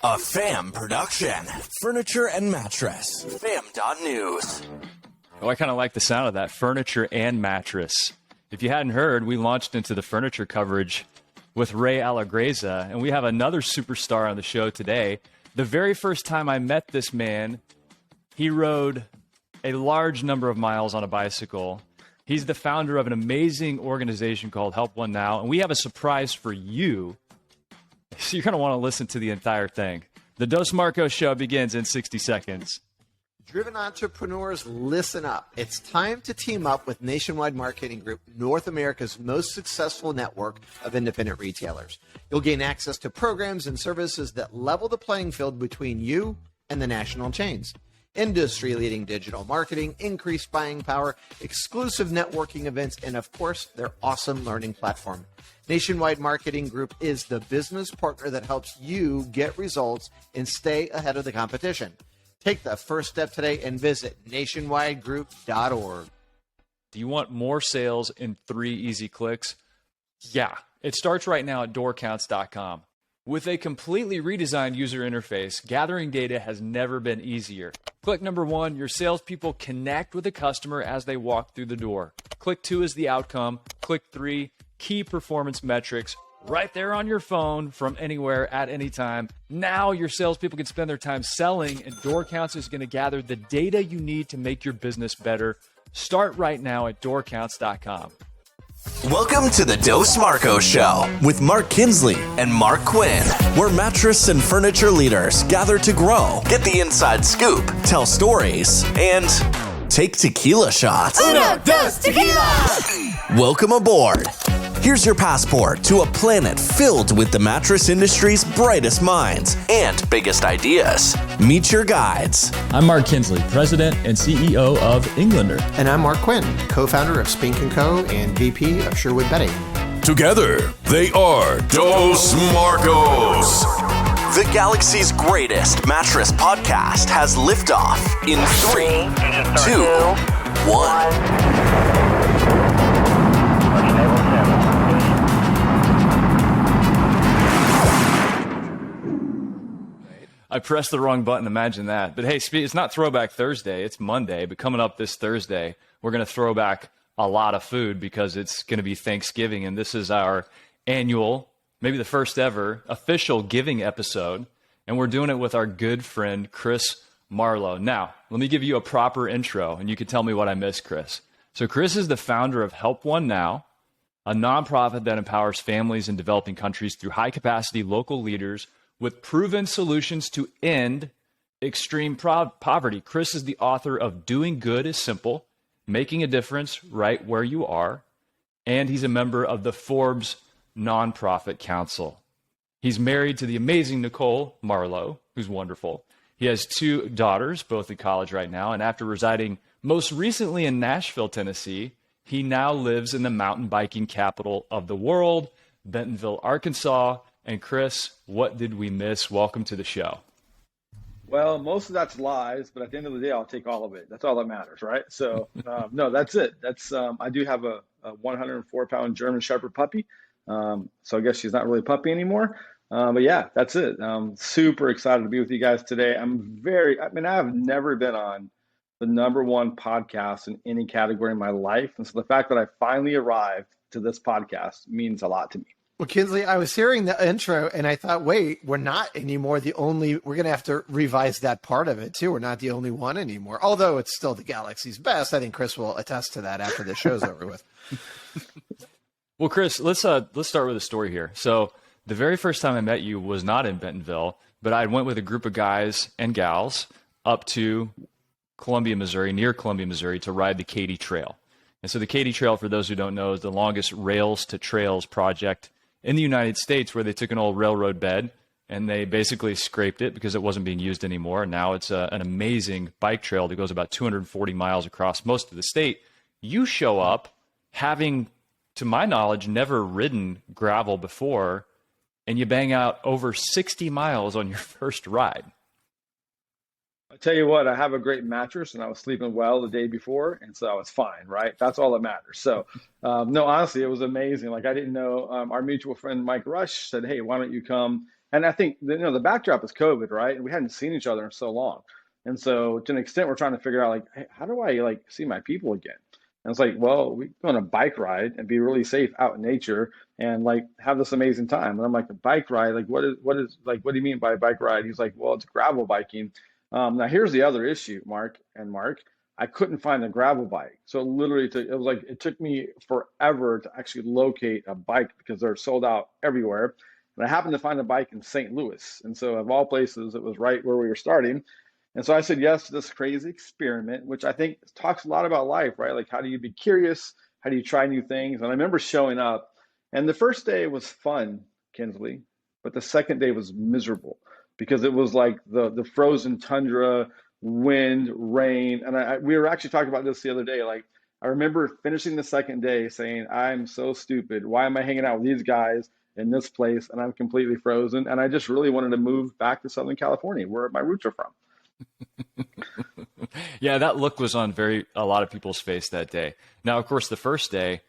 A FAM production. Furniture and mattress. FAM.news. Oh, I kind of like the sound of that. Furniture and mattress. If you hadn't heard, we launched into the furniture coverage with Ray Alagreza, and we have another superstar on the show today. The very first time I met this man, he rode a large number of miles on a bicycle. He's the founder of an amazing organization called Help One Now, and we have a surprise for you. So you're going to want to listen to the entire thing. The Dos Marcos show begins in 60 seconds. Driven entrepreneurs, listen up. It's time to team up with Nationwide Marketing Group, North America's most successful network of independent retailers. You'll gain access to programs and services that level the playing field between you and the national chains. Industry-leading digital marketing, increased buying power, exclusive networking events, and of course, their awesome learning platform. Nationwide Marketing Group is the business partner that helps you get results and stay ahead of the competition. Take the first step today and visit nationwidegroup.org. Do you want more sales in 3 easy clicks? Yeah, it starts right now at doorcounts.com. With a completely redesigned user interface, gathering data has never been easier. Click number 1, your salespeople connect with the customer as they walk through the door. Click 2 is the outcome. Click 3, key performance metrics, right there on your phone from anywhere at any time. Now your salespeople can spend their time selling, and DoorCounts is going to gather the data you need to make your business better. Start right now at doorcounts.com. Welcome to the Dos Marcos Show with Mark Kinsley and Mark Quinn, where mattress and furniture leaders gather to grow, get the inside scoop, tell stories, and take tequila shots. Uno, dos, tequila! Welcome aboard. Here's your passport to a planet filled with the mattress industry's brightest minds and biggest ideas. Meet your guides. I'm Mark Kinsley, President and CEO of Englander. And I'm Mark Quinn, co-founder of Spink & Co. and VP of Sherwood Bedding. Together, they are Dos Marcos. The galaxy's greatest mattress podcast has liftoff in 3, 2, 1. I pressed the wrong button, imagine that. But hey, it's not Throwback Thursday, it's Monday. But coming up this Thursday, we're going to throw back a lot of food because it's going to be Thanksgiving. And this is our annual, maybe the first ever, official giving episode. And we're doing it with our good friend, Chris Marlow. Now, let me give you a proper intro, and you can tell me what I missed, Chris. So Chris is the founder of Help One Now, a nonprofit that empowers families in developing countries through high-capacity local leaders with proven solutions to end extreme poverty. Chris is the author of Doing Good is Simple, Making a Difference Right Where You Are, and he's a member of the Forbes Nonprofit Council. He's married to the amazing Nicole Marlow, who's wonderful. He has 2 daughters, both in college right now, and after residing most recently in Nashville, Tennessee, he now lives in the mountain biking capital of the world, Bentonville, Arkansas. And Chris, what did we miss? Welcome to the show. Well, most of that's lies, but at the end of the day, I'll take all of it. That's all that matters, right? So, no, that's it. I do have a 104-pound German Shepherd puppy. So I guess she's not really a puppy anymore. But yeah, that's it. I'm super excited to be with you guys today. I have never been on the #1 podcast in any category in my life. And so the fact that I finally arrived to this podcast means a lot to me. Well, Kinsley, I was hearing the intro and I thought, wait, we're not anymore we're going to have to revise that part of it too. We're not the only one anymore. Although it's still the galaxy's best. I think Chris will attest to that after the show's over with. Well, Chris, let's start with a story here. So the very first time I met you was not in Bentonville, but I went with a group of guys and gals up to Columbia, Missouri, near Columbia, Missouri, to ride the Katy Trail. And so the Katy Trail, for those who don't know, is the longest rails to trails project in the United States, where they took an old railroad bed and they basically scraped it because it wasn't being used anymore. Now it's an amazing bike trail that goes about 240 miles across most of the state. You show up having, to my knowledge, never ridden gravel before, and you bang out over 60 miles on your first ride. I tell you what, I have a great mattress and I was sleeping well the day before. And so I was fine, right? That's all that matters. So no, honestly, it was amazing. Like I didn't know, our mutual friend, Mike Rush said, hey, why don't you come And I think the backdrop is COVID, right? And we hadn't seen each other in so long. And so to an extent, we're trying to figure out like, hey, how do I like see my people again? And it's like, well, we go on a bike ride and be really safe out in nature and like have this amazing time. And I'm like, a bike ride, like what do you mean by a bike ride? He's like, well, it's gravel biking. Now here's the other issue, Mark. I couldn't find a gravel bike. So literally it took me forever to actually locate a bike because they're sold out everywhere. And I happened to find a bike in St. Louis. And so of all places, it was right where we were starting. And so I said yes to this crazy experiment, which I think talks a lot about life, right? Like, how do you be curious? How do you try new things? And I remember showing up, and the first day was fun, Kinsley, but the second day was miserable because it was like the frozen tundra, wind, rain. And we were actually talking about this the other day. Like, I remember finishing the second day saying, I'm so stupid. Why am I hanging out with these guys in this place? And I'm completely frozen. And I just really wanted to move back to Southern California, where my roots are from. Yeah, that look was on a lot of people's face that day. Now, of course, the first day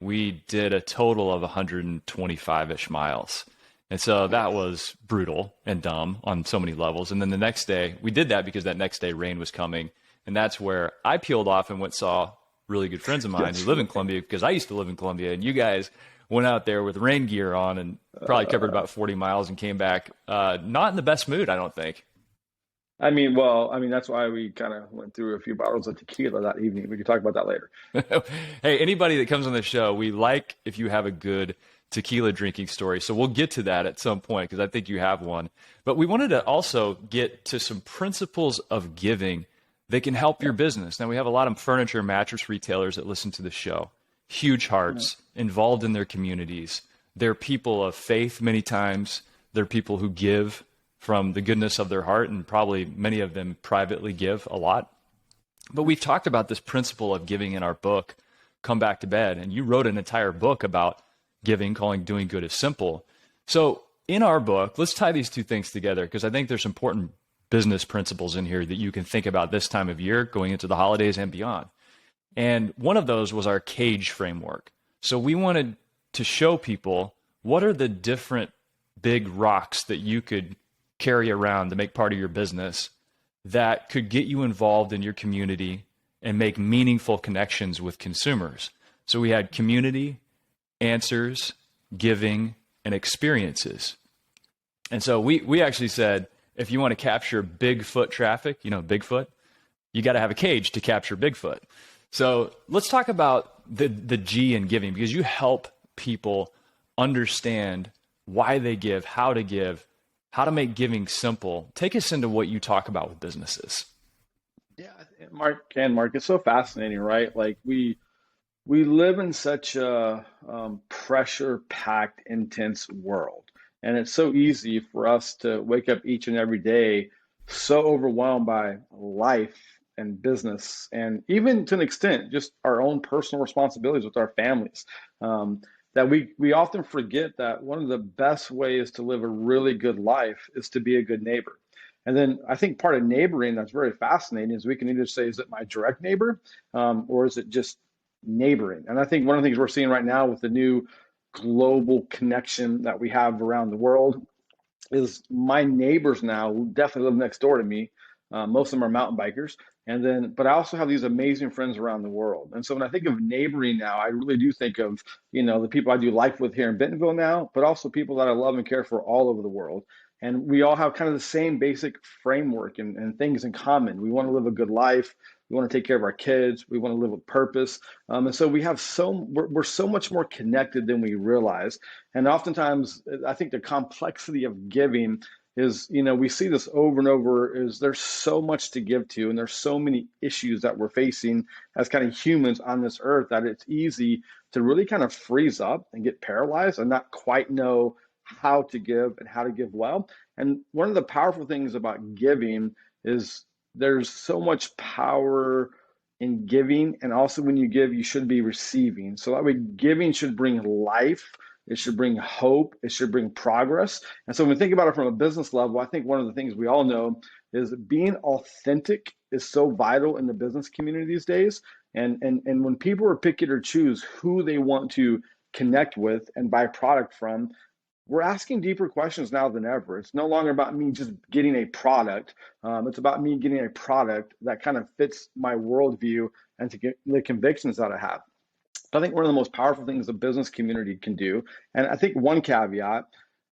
we did a total of 125-ish miles. And so that was brutal and dumb on so many levels. And then the next day, we did that because that next day rain was coming. And that's where I peeled off and saw really good friends of mine who live in Columbia, because I used to live in Columbia. And you guys went out there with rain gear on and probably covered about 40 miles and came back not in the best mood, I don't think. I mean, that's why we kind of went through a few bottles of tequila that evening. We can talk about that later. Hey, anybody that comes on the show, we like if you have a good tequila drinking story. So we'll get to that at some point because I think you have one. But we wanted to also get to some principles of giving that can help your business. Now, we have a lot of furniture, mattress retailers that listen to the show. Huge hearts, involved in their communities. They're people of faith many times. They're people who give from the goodness of their heart, and probably many of them privately give a lot. But we've talked about this principle of giving in our book, Come Back to Bed, and you wrote an entire book about giving, calling doing good is simple. So in our book, let's tie these two things together, because I think there's important business principles in here that you can think about this time of year, going into the holidays and beyond. And one of those was our cage framework. So we wanted to show people what are the different big rocks that you could carry around to make part of your business that could get you involved in your community and make meaningful connections with consumers. So we had community, answers, giving, and experiences. And so we actually said, if you want to capture Bigfoot traffic, Bigfoot, you got to have a cage to capture Bigfoot. So let's talk about the G in giving, because you help people understand why they give, how to make giving simple. Take us into what you talk about with businesses. Yeah, Mark, it's so fascinating, right? Like we live in such a pressure-packed, intense world. And it's so easy for us to wake up each and every day so overwhelmed by life and business, and even to an extent, just our own personal responsibilities with our families. That we often forget that one of the best ways to live a really good life is to be a good neighbor. And then I think part of neighboring that's very fascinating is we can either say, is it my direct neighbor, or is it just neighboring? And I think one of the things we're seeing right now with the new global connection that we have around the world is my neighbors now definitely live next door to me. Most of them are mountain bikers. But I also have these amazing friends around the world. And so when I think of neighboring now, I really do think of, the people I do life with here in Bentonville now, but also people that I love and care for all over the world. And we all have kind of the same basic framework and things in common. We want to live a good life. We want to take care of our kids. We want to live with purpose. And so we're so much more connected than we realize. And oftentimes, I think the complexity of giving is, we see this over and over, is there's so much to give to, and there's so many issues that we're facing as kind of humans on this earth that it's easy to really kind of freeze up and get paralyzed and not quite know how to give and how to give well. And one of the powerful things about giving is there's so much power in giving, and also when you give, you should be receiving. So that way, giving should bring life. It should bring hope. It should bring progress. And so when we think about it from a business level, I think one of the things we all know is being authentic is so vital in the business community these days. And when people are picky or choose who they want to connect with and buy product from, we're asking deeper questions now than ever. It's no longer about me just getting a product. It's about me getting a product that kind of fits my worldview and to get the convictions that I have. I think one of the most powerful things the business community can do, and I think one caveat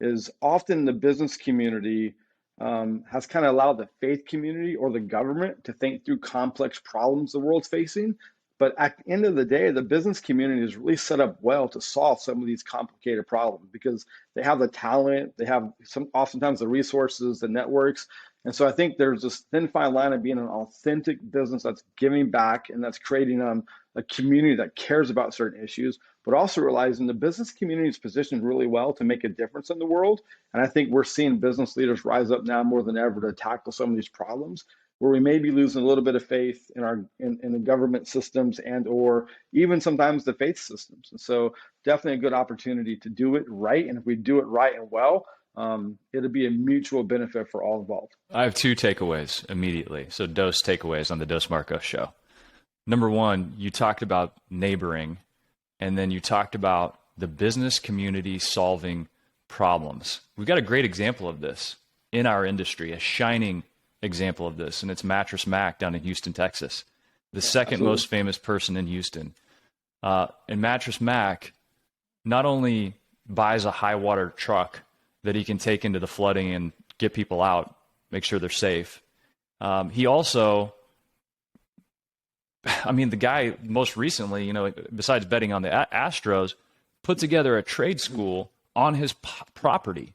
is often the business community has kind of allowed the faith community or the government to think through complex problems the world's facing. But at the end of the day, the business community is really set up well to solve some of these complicated problems because they have the talent, they have oftentimes the resources, the networks. And so I think there's this thin fine line of being an authentic business that's giving back and that's creating a community that cares about certain issues, but also realizing the business community is positioned really well to make a difference in the world. And I think we're seeing business leaders rise up now more than ever to tackle some of these problems where we may be losing a little bit of faith in the government systems and or even sometimes the faith systems. And so definitely a good opportunity to do it right. And if we do it right and well, it'll be a mutual benefit for all involved. I have two takeaways immediately. So dose takeaways on the Dos Marcos show. Number one, you talked about neighboring, and then you talked about the business community solving problems. We've got a great example of this in our industry, a shining example of this, and it's Mattress Mac down in Houston, Texas, the second most famous person in Houston. And Mattress Mac not only buys a high water truck that he can take into the flooding and get people out, make sure they're safe. He also, the guy most recently, besides betting on the Astros, put together a trade school on his property.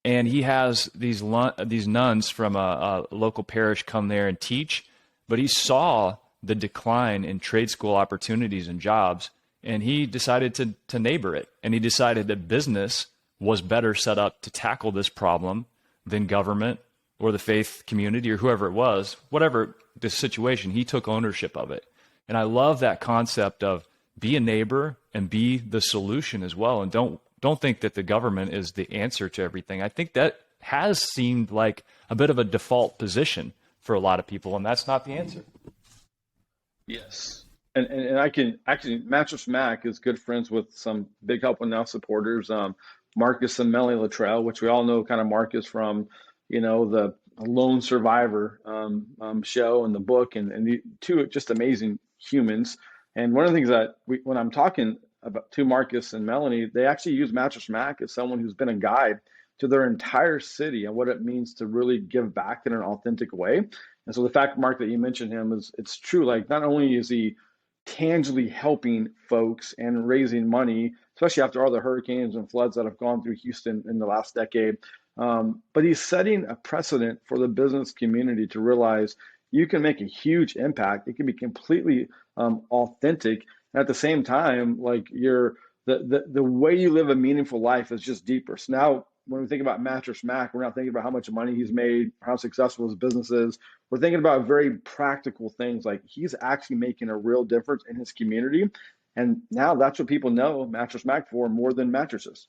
And he has these nuns from a local parish come there and teach, but he saw the decline in trade school opportunities and jobs, and he decided to neighbor it. And he decided that business was better set up to tackle this problem than government or the faith community or whoever it was, whatever the situation, he took ownership of it. And I love that concept of be a neighbor and be the solution as well. And don't think that the government is the answer to everything. I think that has seemed like a bit of a default position for a lot of people, and that's not the answer. Yes. And I can actually, Mattress Mac is good friends with some Big Help One Now supporters, Marcus and Melanie Luttrell, which we all know kind of Marcus from, the Lone Survivor show and the book, and the two just amazing humans. And one of the things that when I'm talking about to Marcus and Melanie, they actually use Mattress Mac as someone who's been a guide to their entire city and what it means to really give back in an authentic way. And so the fact, Mark, that you mentioned him it's true. Like, not only is he tangibly helping folks and raising money, especially after all the hurricanes and floods that have gone through Houston in the last decade, but he's setting a precedent for the business community to realize you can make a huge impact. It can be completely authentic. And at the same time, like the way you live a meaningful life is just deeper. So now when we think about Mattress Mac, we're not thinking about how much money he's made, how successful his business is. We're thinking about very practical things, like he's actually making a real difference in his community. And now that's what people know Mattress Mac for more than mattresses.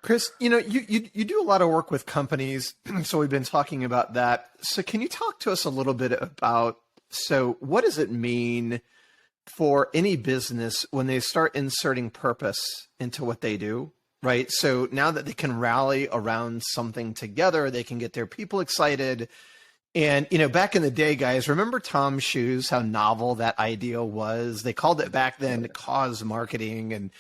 Chris, you do a lot of work with companies, so we've been talking about that. So can you talk to us a little bit about, so what does it mean for any business when they start inserting purpose into what they do, right? So now that they can rally around something together, they can get their people excited. And, back in the day, guys, remember Tom's shoes, how novel that idea was? They called it back then cause marketing and,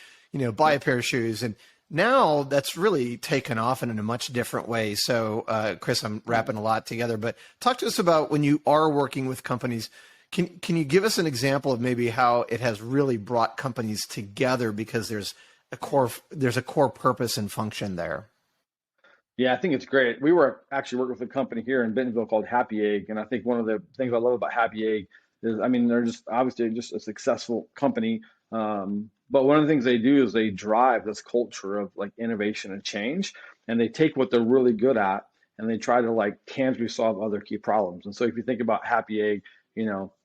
buy a pair of shoes. And now that's really taken off in a much different way. So, Chris, I'm wrapping a lot together, but talk to us about when you are working with companies. Can you give us an example of maybe how it has really brought companies together because there's a core purpose and function there? Yeah, I think it's great. We were actually working with a company here in Bentonville called Happy Egg, and I think one of the things I love about Happy Egg is, they're just obviously just a successful company. But one of the things they do is they drive this culture of like innovation and change, and they take what they're really good at and they try to like tangibly solve other key problems. And so if you think about Happy Egg,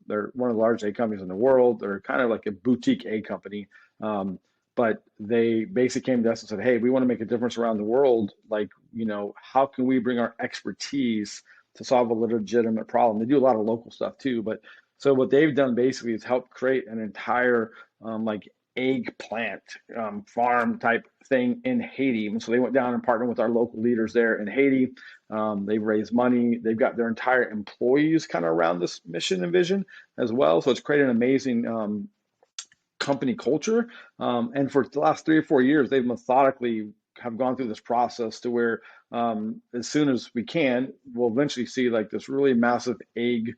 they're one of the largest egg companies in the world. They're kind of like a boutique egg company. But they basically came to us and said, hey, we want to make a difference around the world. Like, how can we bring our expertise to solve a legitimate problem? They do a lot of local stuff too. But so what they've done basically is help create an entire eggplant farm type thing in Haiti. And so they went down and partnered with our local leaders there in Haiti. They've raised money. They've got their entire employees kind of around this mission and vision as well. So it's created an amazing company culture. And for the last 3 or 4 years, they've methodically have gone through this process to where as soon as we can, we'll eventually see like this really massive egg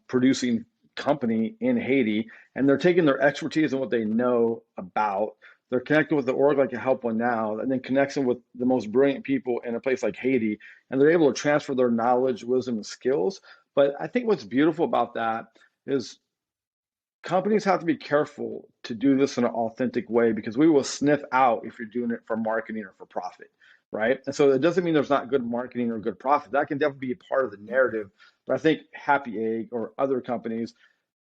producing company in Haiti, and they're taking their expertise and what they know about. They're connected with the org like a Help One Now, and then connecting with the most brilliant people in a place like Haiti, and they're able to transfer their knowledge, wisdom, and skills. But I think what's beautiful about that is companies have to be careful to do this in an authentic way, because we will sniff out if you're doing it for marketing or for profit, right? And so it doesn't mean there's not good marketing or good profit. That can definitely be a part of the narrative. But I think Happy Egg or other companies,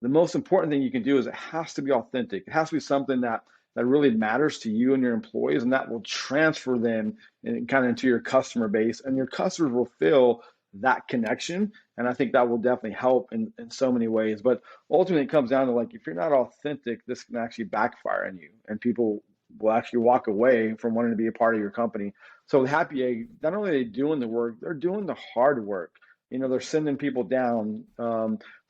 the most important thing you can do is it has to be authentic. It has to be something that really matters to you and your employees, and that will transfer them and kind of into your customer base, and your customers will feel that connection. And I think that will definitely help in so many ways. But ultimately it comes down to, like, if you're not authentic, this can actually backfire on you, and people will actually walk away from wanting to be a part of your company. So with Happy Egg, not only are they doing the work, they're doing the hard work. You know, they're sending people down.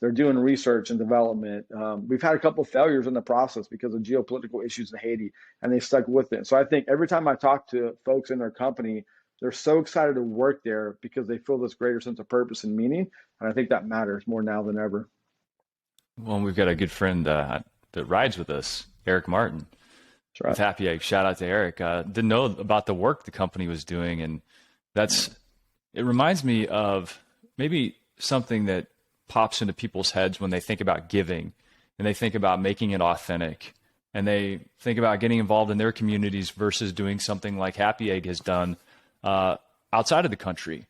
They're doing research and development. We've had a couple of failures in the process because of geopolitical issues in Haiti, and they stuck with it. So I think every time I talk to folks in their company, they're so excited to work there because they feel this greater sense of purpose and meaning. And I think that matters more now than ever. Well, we've got a good friend that rides with us, Eric Martin, with Happy Egg. Shout out to Eric. Didn't know about the work the company was doing. And it reminds me of maybe something that pops into people's heads when they think about giving, and they think about making it authentic, and they think about getting involved in their communities versus doing something like Happy Egg has done outside of the country.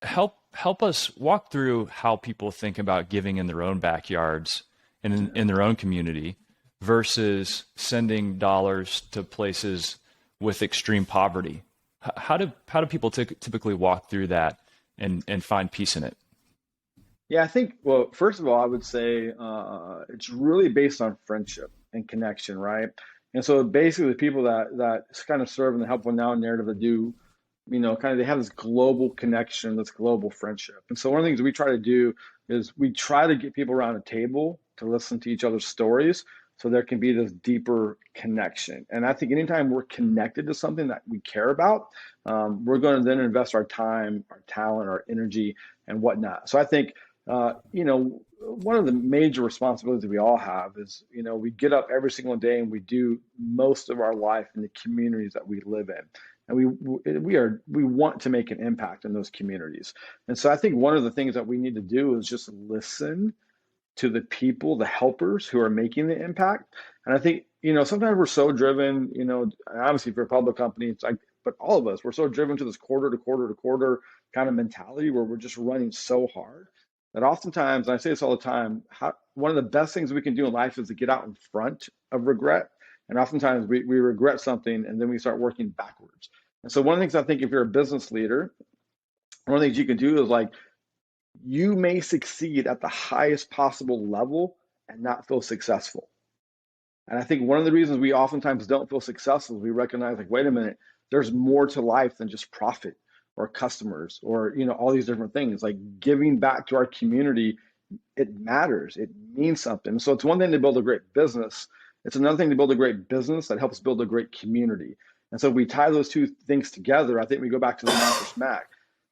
Help us walk through how people think about giving in their own backyards and in their own community versus sending dollars to places with extreme poverty. How do people typically walk through that and find peace in it? Yeah, I think, well, first of all, I would say it's really based on friendship and connection, right? And so basically the people that kind of serve in the Help One Now narrative that do, you know, kind of, they have this global connection, this global friendship. And so one of the things we try to do is we try to get people around a table to listen to each other's stories, so there can be this deeper connection. And I think anytime we're connected to something that we care about, we're going to then invest our time, our talent, our energy, and whatnot. So I think, you know, one of the major responsibilities we all have is, you know, we get up every single day and we do most of our life in the communities that we live in. And we want to make an impact in those communities. And so I think one of the things that we need to do is just listen to the people, the helpers who are making the impact. And I think, you know, sometimes we're so driven, you know, obviously for a public company, it's like, but all of us, we're so driven to this quarter to quarter to quarter kind of mentality where we're just running so hard that oftentimes, and I say this all the time, one of the best things we can do in life is to get out in front of regret. And oftentimes we regret something and then we start working backwards. And so one of the things I think, if you're a business leader, one of the things you can do is, like, you may succeed at the highest possible level and not feel successful. And I think one of the reasons we oftentimes don't feel successful is we recognize, like, wait a minute, there's more to life than just profit or customers or, you know, all these different things. Like, giving back to our community, it matters. It means something. So it's one thing to build a great business. It's another thing to build a great business that helps build a great community. And so if we tie those two things together, I think we go back to the Mattress Mac.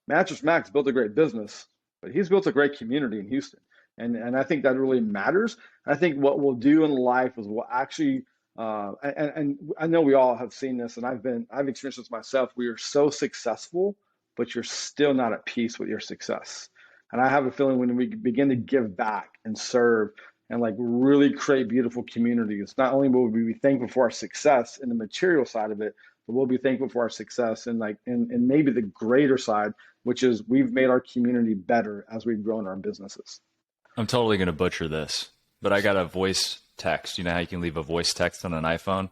Mattress Mac's built a great business, but he's built a great community in Houston. And I think that really matters. I think what we'll do in life is we'll actually, and I know we all have seen this, and I've experienced this myself. We are so successful, but you're still not at peace with your success. And I have a feeling when we begin to give back and serve and, like, really create beautiful communities, not only will we be thankful for our success in the material side of it, but we'll be thankful for our success in maybe the greater side, which is we've made our community better as we've grown our businesses. I'm totally going to butcher this, but I got a voice text. You know how you can leave a voice text on an iPhone,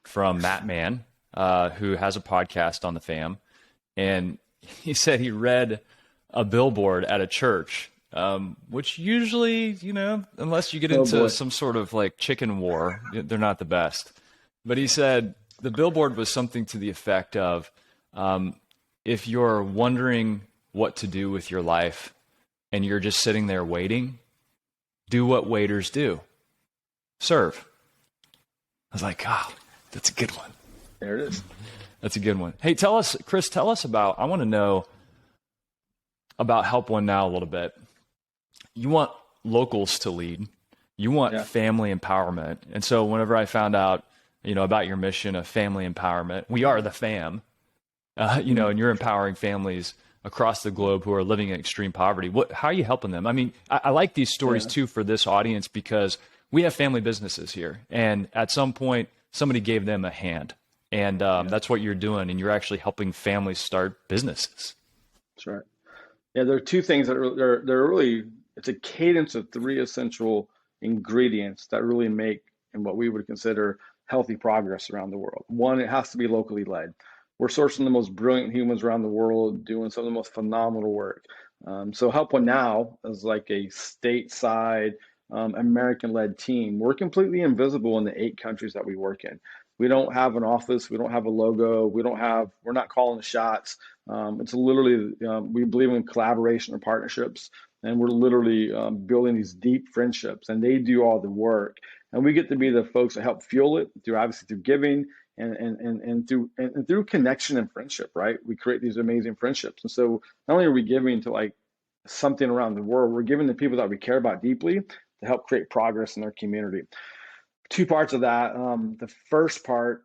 from Matt Mann, who has a podcast on the fam. And he said he read a billboard at a church which usually, unless you get into some sort of like chicken war, they're not the best. But he said the billboard was something to the effect of, if you're wondering what to do with your life and you're just sitting there waiting, do what waiters do. Serve. I was like, oh, that's a good one. There it is. That's a good one. Hey, Chris, tell us about, I want to know about Help One Now a little bit. You want locals to lead. You want family empowerment. And so whenever I found out, about your mission of family empowerment, we are the fam, and you're empowering families across the globe who are living in extreme poverty. How are you helping them? I mean, I like these stories too for this audience because we have family businesses here. And at some point, somebody gave them a hand. And that's what you're doing. And you're actually helping families start businesses. That's right. Yeah, there are two things that they're really, it's a cadence of three essential ingredients that really make and what we would consider healthy progress around the world. One, it has to be locally led. We're sourcing the most brilliant humans around the world, doing some of the most phenomenal work. So Help One Now is like a stateside, American-led team. We're completely invisible in the 8 countries that we work in. We don't have an office. We don't have a logo. We're not calling the shots. It's literally, we believe in collaboration and partnerships, and we're literally building these deep friendships, and they do all the work. And we get to be the folks that help fuel it through giving and through connection and friendship, right? We create these amazing friendships. And so not only are we giving to like something around the world, we're giving to people that we care about deeply to help create progress in their community. 2 parts of that. The first part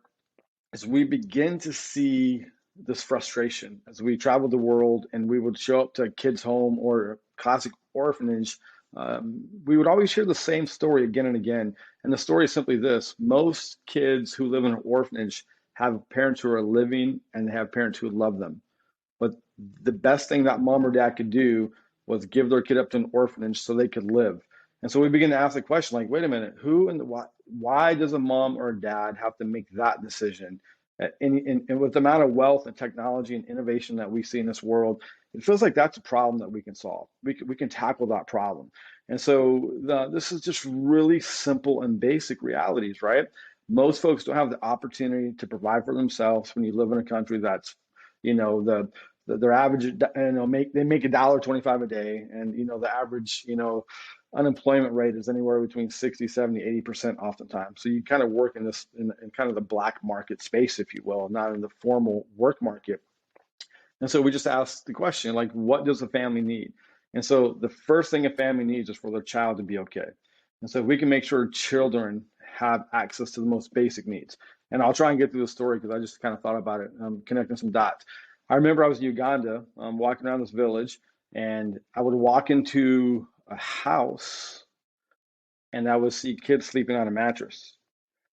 is we begin to see this frustration as we travel the world and we would show up to a kid's home or a classic orphanage. We would always hear the same story again and again. And the story is simply this: most kids who live in an orphanage have parents who are living and they have parents who love them. But the best thing that mom or dad could do was give their kid up to an orphanage so they could live. And so we begin to ask the question, like, wait a minute, why does a mom or a dad have to make that decision? And with the amount of wealth and technology and innovation that we see in this world, it feels like that's a problem that we can solve. We can tackle that problem. And so this is just really simple and basic realities, right? Most folks don't have the opportunity to provide for themselves when you live in a country that's, their average, they make $1.25 a day, and the average, unemployment rate is anywhere between 60, 70, 80% oftentimes. So you kind of work in kind of the black market space, if you will, not in the formal work market. And so we just ask the question, like, what does a family need? And so the first thing a family needs is for their child to be okay. And so if we can make sure children have access to the most basic needs. And I'll try and get through the story because I just kind of thought about it, connecting some dots. I remember I was in Uganda, walking around this village, and I would walk into a house and I would see kids sleeping on a mattress.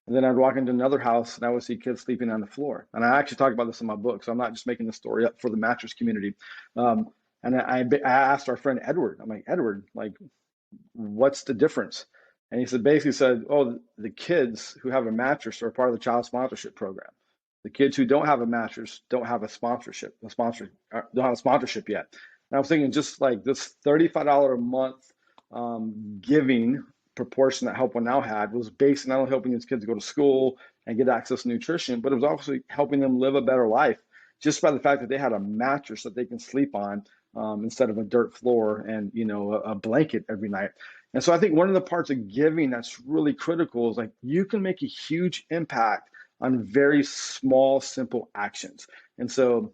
And then I'd walk into another house and I would see kids sleeping on the floor. And I actually talk about this in my book, so I'm not just making the story up for the mattress community. And I asked our friend Edward, I'm like, Edward, like, what's the difference? And he basically said, oh, the kids who have a mattress are part of the child sponsorship program. The kids who don't have a mattress don't have don't have a sponsorship yet. And I was thinking, just like this $35 a month giving proportion that Help One Now had was based not only helping these kids go to school and get access to nutrition, but it was also helping them live a better life just by the fact that they had a mattress that they can sleep on instead of a dirt floor and a blanket every night. And so I think one of the parts of giving that's really critical is like you can make a huge impact on very small, simple actions. And so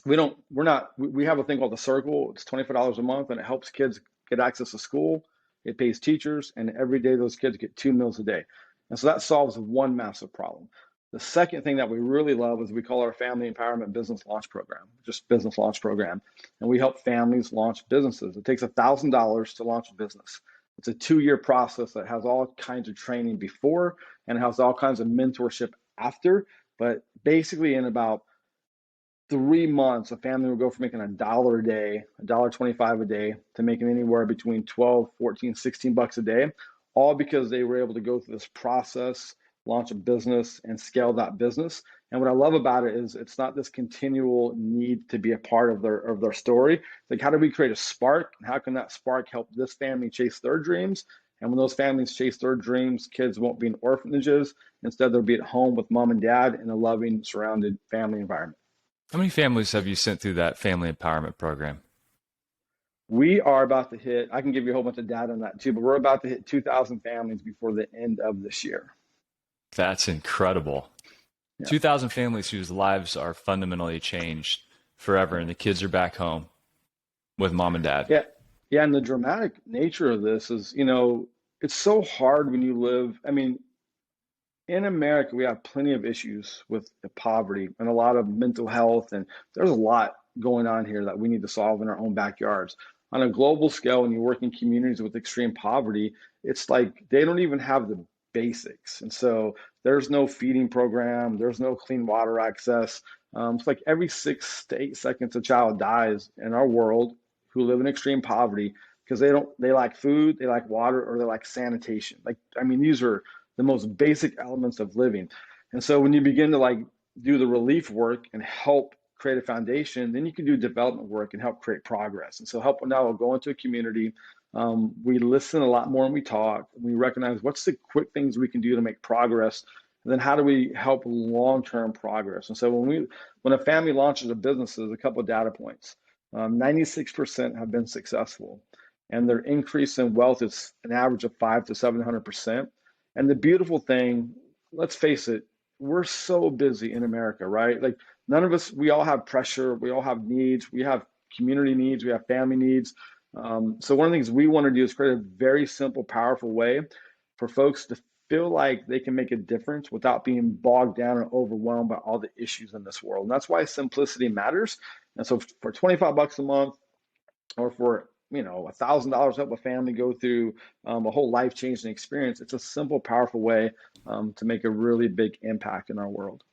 we have a thing called the Circle. It's $25 a month, and it helps kids get access to school. It pays teachers, and every day those kids get 2 meals a day. And so that solves one massive problem. The second thing that we really love is we call our Family Empowerment Business Launch Program, just business launch program. And we help families launch businesses. It takes $1,000 to launch a business. It's a 2-year process that has all kinds of training before and has all kinds of mentorship after. But basically in about 3 months, a family will go from making $1 a day, $1.25 a day, to making anywhere between 12, 14, 16 bucks a day, all because they were able to go through this process, launch a business, and scale that business. And what I love about it is it's not this continual need to be a part of their story. Like, how do we create a spark? And how can that spark help this family chase their dreams? And when those families chase their dreams, kids won't be in orphanages. Instead, they'll be at home with mom and dad in a loving, surrounded family environment. How many families have you sent through that family empowerment program? We are about to hit, I can give you a whole bunch of data on that too, but we're about to hit 2,000 families before the end of this year. That's incredible. Yeah. 2,000 families whose lives are fundamentally changed forever, and the kids are back home with mom and dad. Yeah. Yeah. And the dramatic nature of this is, it's so hard when you live. I mean, in America, we have plenty of issues with the poverty and a lot of mental health. And there's a lot going on here that we need to solve in our own backyards. On a global scale, when you work in communities with extreme poverty, it's like they don't even have the basics. And so there's no feeding program, there's no clean water access. It's like every 6 to 8 seconds a child dies in our world who live in extreme poverty because they lack food, they lack water, or they lack sanitation. These are the most basic elements of living. And so when you begin to do the relief work and help create a foundation, then you can do development work and help create progress. And so now we'll go into a community. We listen a lot more and we talk. We recognize what's the quick things we can do to make progress. And then how do we help long-term progress? And so when a family launches a business, there's a couple of data points. 96% have been successful, and their increase in wealth is an average of 500 to 700%. And the beautiful thing, let's face it, we're so busy in America, right? Like, none of us, we all have pressure, we all have needs, we have community needs, we have family needs. So one of the things we want to do is create a very simple, powerful way for folks to feel like they can make a difference without being bogged down and overwhelmed by all the issues in this world. And that's why simplicity matters. And so for $25 a month, or for $1,000 help a family go through a whole life-changing experience, it's a simple, powerful way to make a really big impact in our world.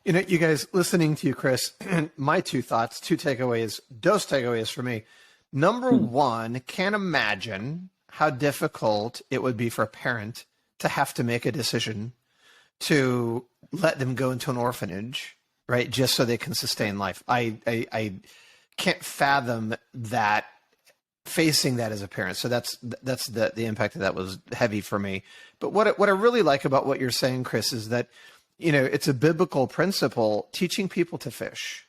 You guys, listening to you, Chris, my two takeaways, dose takeaways for me. Number one, can't imagine how difficult it would be for a parent to have to make a decision to let them go into an orphanage, right, just so they can sustain life. I can't fathom that, facing that as a parent. So that's the impact of that was heavy for me. But what I really like about what you're saying, Chris, is that it's a biblical principle, teaching people to fish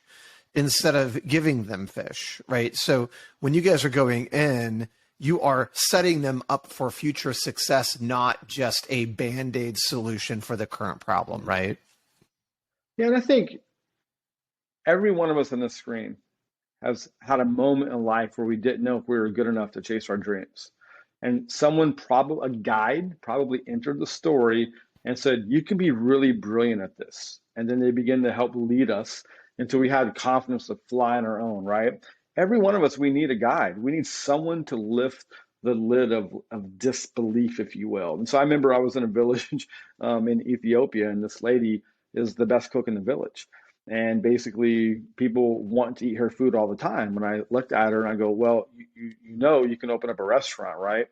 instead of giving them fish, right? So when you guys are going in, you are setting them up for future success, not just a Band-Aid solution for the current problem, right? Yeah, and I think every one of us on this screen has had a moment in life where we didn't know if we were good enough to chase our dreams. And a guide probably entered the story and said, you can be really brilliant at this. And then they begin to help lead us until we had confidence to fly on our own, right? Every one of us, we need a guide. We need someone to lift the lid of disbelief, if you will. And so I remember I was in a village in Ethiopia, and this lady is the best cook in the village. And basically, people want to eat her food all the time. And I looked at her and I go, well, you can open up a restaurant, right?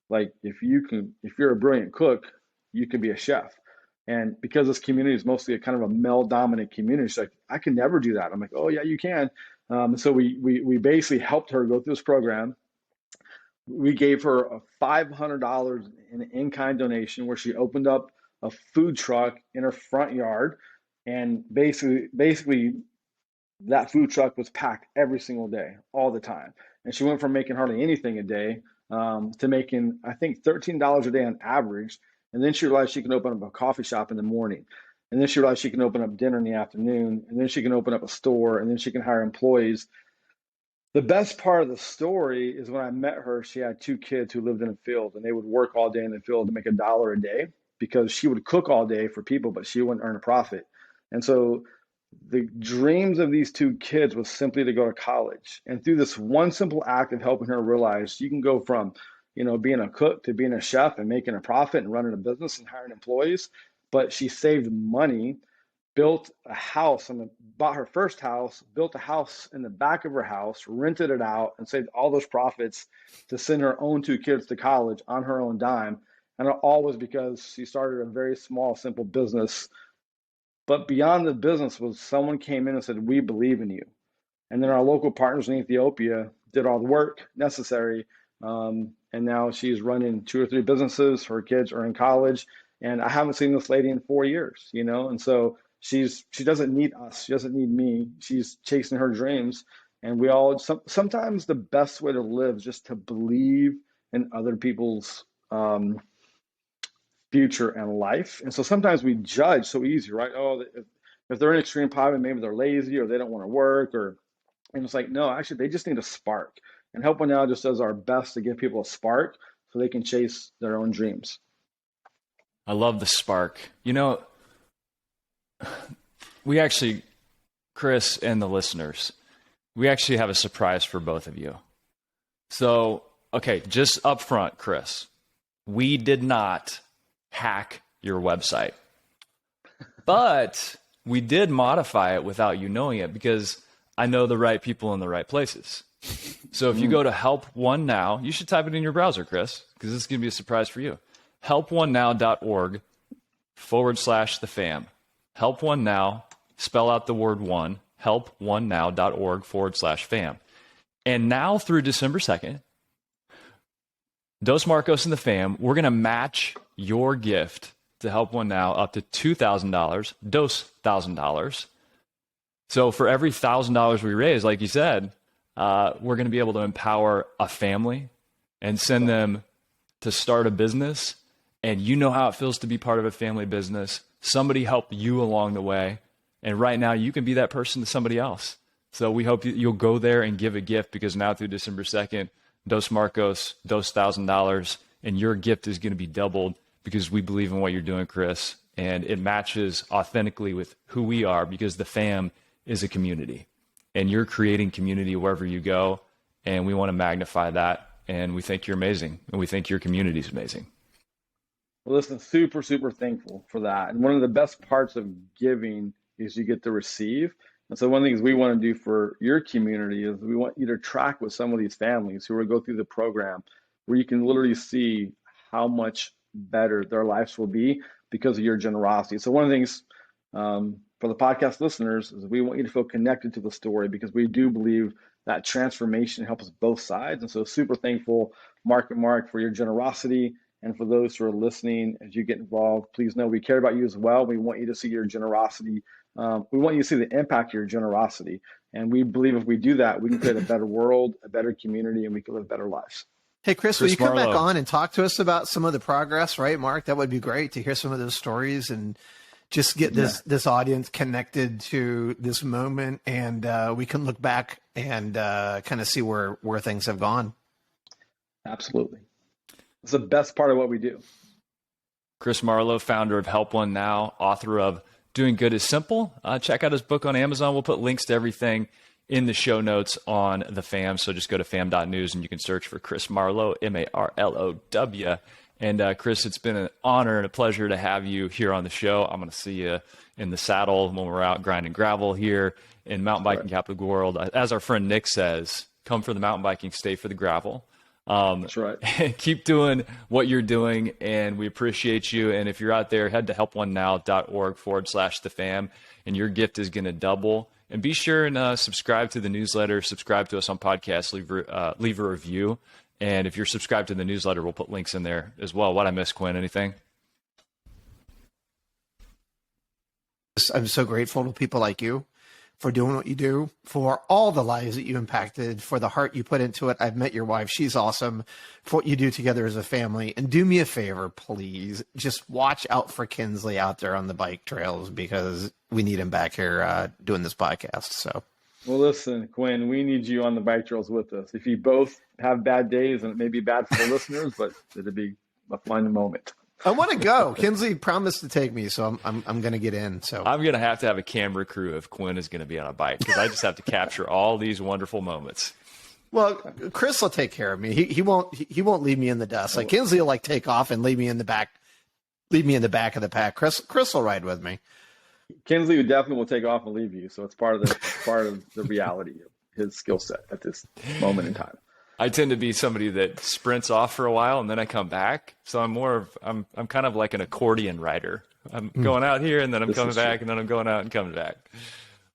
Like, if you're a brilliant cook, you can be a chef. And because this community is mostly a kind of a male-dominant community, she's like, I can never do that. I'm like, oh yeah, you can. So we basically helped her go through this program. We gave her a $500 in-kind donation where she opened up a food truck in her front yard. And basically that food truck was packed every single day, all the time. And she went from making hardly anything a day to making, I think, $13 a day on average. And then she realized she can open up a coffee shop in the morning. And then she realized she can open up dinner in the afternoon. And then she can open up a store. And then she can hire employees. The best part of the story is when I met her, she had 2 kids who lived in a field, and they would work all day in the field to make $1 a day because she would cook all day for people, but she wouldn't earn a profit. And so the dreams of these 2 kids was simply to go to college. And through this one simple act of helping her realize you can go from, being a cook to being a chef and making a profit and running a business and hiring employees. But she saved money, built a house, bought her first house, built a house in the back of her house, rented it out, and saved all those profits to send her own 2 kids to college on her own dime. And it all was because she started a very small, simple business But beyond the business was someone came in and said, we believe in you. And then our local partners in Ethiopia did all the work necessary. And now she's running 2 or 3 businesses. Her kids are in college. And I haven't seen this lady in 4 years, you know? And so she doesn't need us. She doesn't need me. She's chasing her dreams. And we all, sometimes the best way to live is just to believe in other people's future and life. And so sometimes we judge so easy, right? Oh, if they're in extreme poverty, maybe they're lazy or they don't want to work, and it's like, no, actually, they just need a spark. And Help One Now just does our best to give people a spark so they can chase their own dreams. I love the spark. You know, we actually, Chris and the listeners, we actually have a surprise for both of you. So, okay, just up front, Chris, we did not hack your website, but we did modify it without you knowing it because I know the right people in the right places. So if you go to Help One Now, you should type it in your browser, Chris, because this is going to be a surprise for you. helponenow.org/the fam. Help One Now, spell out the word one, helponenow.org/fam. And now through December 2nd, Dos Marcos and the fam, we're going to match your gift to Help One Now up to $2,000, $1,000. So for every $1,000 we raise, like you said, we're going to be able to empower a family and send them to start a business. And you know how it feels to be part of a family business. Somebody helped you along the way. And right now you can be that person to somebody else. So we hope you'll go there and give a gift because now through December 2nd, Dos Marcos, Dos $1,000, and your gift is going to be doubled because we believe in what you're doing, Chris. And it matches authentically with who we are because the fam is a community. And you're creating community wherever you go. And we want to magnify that. And we think you're amazing. And we think your community is amazing. Well, listen, super, super thankful for that. And one of the best parts of giving is you get to receive. And so one of the things we want to do for your community is we want you to track with some of these families who will go through the program where you can literally see how much better their lives will be because of your generosity. So one of the things for the podcast listeners is we want you to feel connected to the story because we do believe that transformation helps both sides. And so super thankful, Mark and Mark, for your generosity. And for those who are listening, as you get involved, please know we care about you as well. We want you to see your generosity. We want you to see the impact of your generosity. And we believe if we do that, we can create a better world, a better community, and we can live better lives. Hey, Chris, will you come Marlow back on and talk to us about some of the progress, right, Mark? That would be great to hear some of those stories and just get this audience connected to this moment. And we can look back and kind of see where things have gone. Absolutely. It's the best part of what we do. Chris Marlow, founder of Help One Now, author of Doing Good is Simple. Check out his book on Amazon. We'll put links to everything in the show notes on the fam. So just go to fam.news and you can search for Chris Marlow, Marlow. And Chris, it's been an honor and a pleasure to have you here on the show. I'm going to see you in the saddle when we're out grinding gravel here in mountain biking capital of the world. As our friend Nick says, come for the mountain biking, stay for the gravel. That's right. Keep doing what you're doing, and we appreciate you. And if you're out there, head to helponenow.org/the fam, and your gift is going to double. And be sure and subscribe to the newsletter, subscribe to us on podcasts, leave a review. And if you're subscribed to the newsletter, we'll put links in there as well. What I miss, Quinn, anything? I'm so grateful to people like you for doing what you do, for all the lives that you impacted, for the heart you put into it. I've met your wife. She's awesome. For what you do together as a family. And do me a favor, please. Just watch out for Kinsley out there on the bike trails because we need him back here doing this podcast. So, well, listen, Quinn, we need you on the bike trails with us. If you both have bad days, and it may be bad for the listeners, but it'll be a fun moment. I want to go. Kinsley promised to take me, so I'm going to get in. So I'm going to have a camera crew if Quinn is going to be on a bike because I just have to capture all these wonderful moments. Well, Chris will take care of me. He won't leave me in the dust. Like Kinsley will take off and leave me in the back of the pack. Chris will ride with me. Kinsley definitely will take off and leave you. So it's part of the reality of his skill set at this moment in time. I tend to be somebody that sprints off for a while and then I come back. So I'm kind of like an accordion rider. I'm going out here, and then I'm coming back, and then I'm going out and coming back.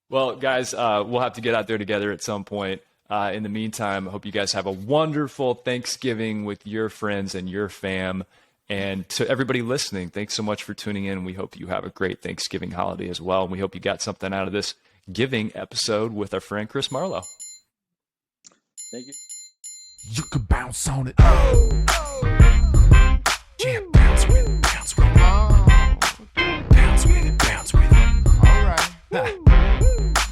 Well, guys, we'll have to get out there together at some point. In the meantime, I hope you guys have a wonderful Thanksgiving with your friends and your fam. And to everybody listening, thanks so much for tuning in. We hope you have a great Thanksgiving holiday as well. And we hope you got something out of this giving episode with our friend Chris Marlow. Thank you. You could bounce on it. Yeah, bounce with it, bounce with it. Bounce with it, bounce with it. All right.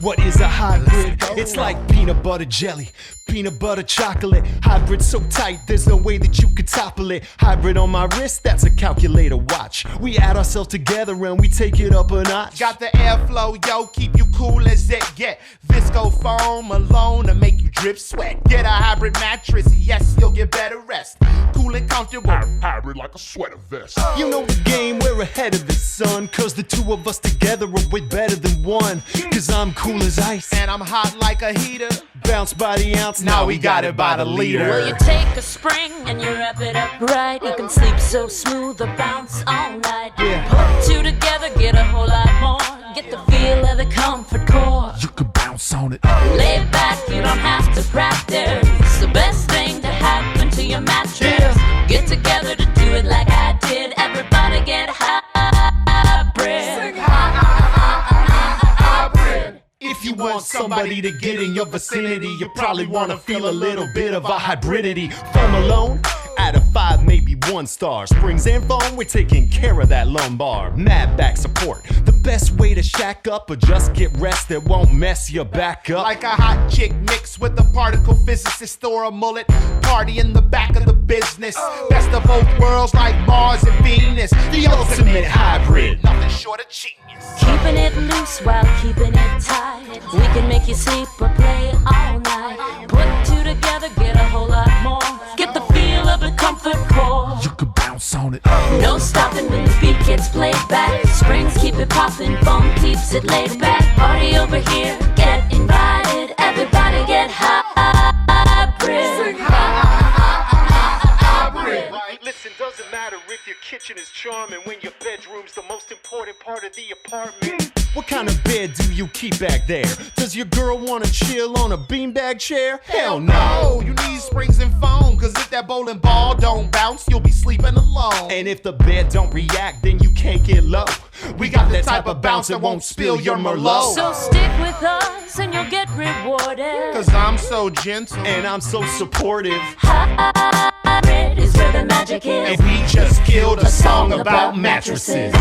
What is a hybrid? It's like peanut butter jelly, peanut butter chocolate. Hybrid so tight, there's no way that you could topple it. Hybrid on my wrist, that's a calculator watch. We add ourselves together and we take it up a notch. Got the airflow, yo, keep you cool as it get. Visco foam alone to make you drip sweat. Get a hybrid mattress, yes, you'll get better rest. Cool and comfortable. Hybrid like a sweater vest. You know the game, we're ahead of the sun. Cause the two of us together are way better than one. Cause I'm cool as ice And I'm hot like a heater. bounce by the ounce, now we got it by the liter. Well, you take a spring and you wrap it up right. You can sleep so smooth or bounce all night. Put two together, get a whole lot more. Get the feel of the comfort core. You could bounce on it. Lay back, you don't have to practice. It's the best thing to happen to your mattress. Get together to do it like I did. Everybody get hybrid. If you want somebody to get in your vicinity, you probably want to feel a little bit of a hybridity. Foam alone, out of 5, maybe 1 star. Springs and foam, we're taking care of that lumbar. Mad back support, the best way to shack up or just get rest that won't mess your back up. Like a hot chick mixed with a particle physicist or a mullet. Party in the back of the business. Best of both worlds like Mars and Venus. The ultimate hybrid. Nothing short of genius. Keeping it loose while keeping it tight. We can make you sleep or play all night. Put two together, get a whole lot more. Get the feel of the comfort core. You could bounce on it. No stopping when the beat gets played back. Springs keep it popping, foam keeps it laid back. Party over here, get invited. Everybody get hybrid. Listen, doesn't matter if your kitchen is charming when your bedroom's the most important part of the apartment. What kind of bed do you keep back there? Does your girl wanna chill on a beanbag chair? Hell no! You need springs and foam, cause if that bowling ball don't bounce, you'll be sleeping alone. And if the bed don't react, then you can't get low. We got the type of bounce that won't spill your Merlot. So stick with us and you'll get rewarded. Cause I'm so gentle And I'm so supportive. Hybrid is where the magic is. And we just killed a song about mattresses.